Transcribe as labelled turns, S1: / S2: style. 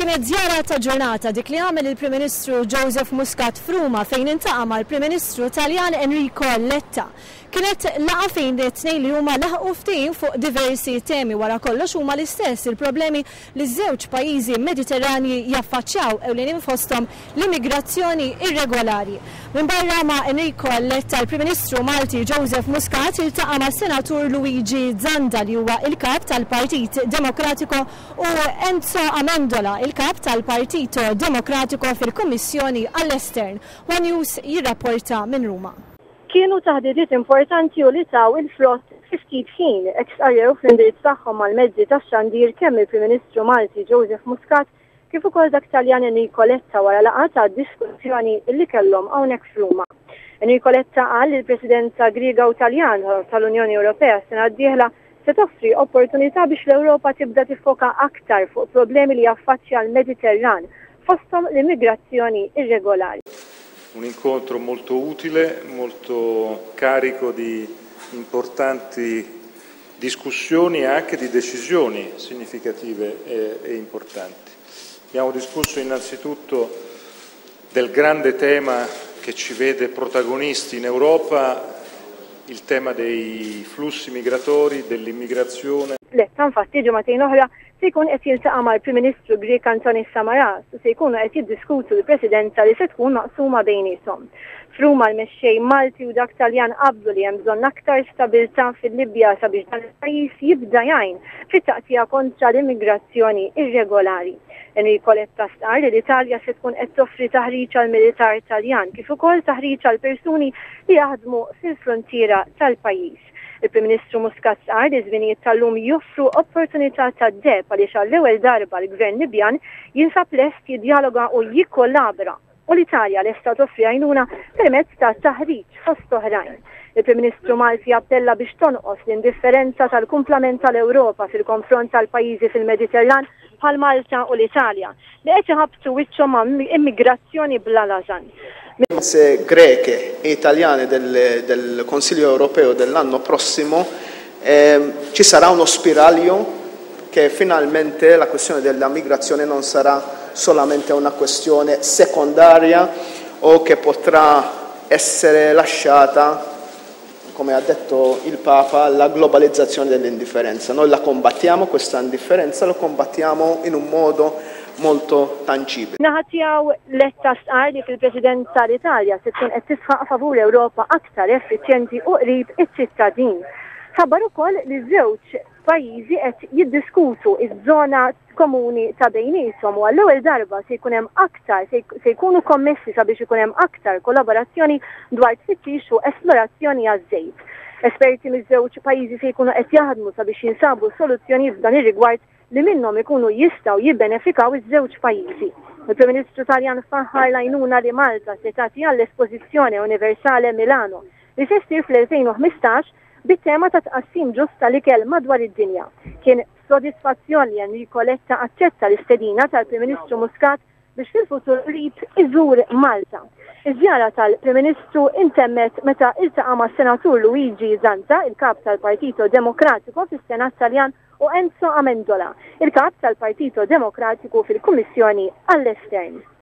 S1: Kienet żjara ta' ġurnata dik li għamel il-Prim Ministru Joseph Muscat f'Ruma fejn intaqa' mal-Prim Ministru Taljan Enrico Letta. Kienet laqa fejn it-tnejn li huma laħqu ftehim fuq diversi temi wara kollox huma l-istess il-problemi li ż-żewġ pajjiżi Mediterranji jaffaċċjaw ewlenin fosthom l-immigrazzjoni irregolari. Minn barra ma' Enrico Letta il-Prim Ministru Malti Joseph Muscat iltaqa' mas-Senatur Luigi Zanda li huwa il-kap tal-Partit Demokratiku u Enzo Amendola il-kap tal-Partito Demokratiku fil-Kummissjoni għall-Estern. One News jirrapporta minn Ruma.
S2: Kienu taħdidiet importanti u li taw il-frott ftit ħin eksqarjew fl-indirizz tagħhom mal-mezzi tax-xandir kemm il-Prim Ministru Malti Joseph Muscat kif ukoll dak Taljan Enrico Letta wara laqgħa ta' diskussjoni li kellhom hawnhekk f'Ruma. Enrico Letta qal li l-Presidenza Griega u Taljana tal-Unjoni Ewropea sena d-dieħla se toffri opportunità biex l-Ewropa tibda tiffoka aktar fuq problemi li jaffaċċja l-Mediterran fosthom l-immigrazzjoni irregolari.
S3: Un incontro molto utile, molto carico di importanti discussioni e anche di decisioni significative e importanti. Abbiamo discusso innanzitutto del grande tema che ci vede protagonisti in Europa, il tema dei flussi migratori, dell'immigrazione.
S2: Letta infatti ġimagħtejn oħra se jkun qed jiltaqa' mal-Prim Ministru Grieg Antonis Samaras u se jkunu qed jiddiskutu l-Presidenza li se tkun maqsuma bejniethom. F'Ruma l-mexxej Malti u dak Taljan qablu li hemm bżonn aktar stabilità fil-Libja sabiex dan il-pajjiż jibda jgħin fit-taqtija kontra l-immigrazzjoni irregolari. Enrico Letta stqar li l-Italja se tkun qed toffri taħriġ għall-militar Taljan kif ukoll taħriġ għal persuni li jaħdmu fil-frontiera tal-pajjiż. Il-Prim Ministru Muscat stqar li żminijiet tal-lum joffru opportunità tad-deb għaliex għall-ewwel darba l-Gvern Libjan jinsab lest jiddjaloga u jikkolabra u l-Italja lesta toffri għajnuna permezz ta' taħriġ fost oħrajn. Il-Prim Ministru Malti appella biex tonqos l-indifferenza tal-kumplament tal-Ewropa fil-konfront tal-pajjiżi fil-Mediterran bħal Malta u l-Italja li qed iħabbtu wiċċhom ma' immigrazzjoni bla lażan.
S4: Greche e italiane del Consiglio europeo dell'anno prossimo ci sarà uno spiraglio che finalmente la questione della migrazione non sarà solamente una questione secondaria o che potrà essere lasciata, come ha detto il Papa, alla globalizzazione dell'indifferenza. Noi la combattiamo, questa indifferenza, la combattiamo in un modo molto tangibile.
S2: Naħatjaw Letta stqar li fil-Presidenza l-Italja se tkun qed tisħaq favur Ewropa aktar effiċjenti u qrib iċ-ċittadin. Sabar ukoll li żewġ pajjiżi qed jiddiskutu iż-żona komuni ta' bejniethom u għall-ewwel darba se jkun hemm aktar se jkunu kommessi sabiex ikun hemm aktar kollaborazzjoni dwar tfittix u esplorazzjoni għaż-żejt. Esperti miż-żewġ pajjiżi se jkunu qed jaħdmu sabiex jinsabu soluzzjonijiet f'dan ir-rigward li minnhom ikunu jistgħu jibbenefikaw iż-żewġ pajjiżi. Il-Prim Ministru Taljan faħħar l-għajnuna li Malta se tagħti għall-Espożizzjoni Universale Milano li se ssir fl-2015 bit-tema ta' tqassim ġust tal-ikel madwar id-dinja. Kien sodisfazzjon li Enrico Letta aċċetta l-istedina tal-Prim Ministru Muscat biex fil-futur qrib iżur Malta. Iż-żjara tal-Prim Ministru intemmet meta iltaqa' mas-Senatur Luigi Zanda, il-kap tal-Partito Demokratiku fis-Senat Taljan u Enzo Amendola, il-kap tal-Partito Demokratiku fil-Kummissjoni għall-Estern.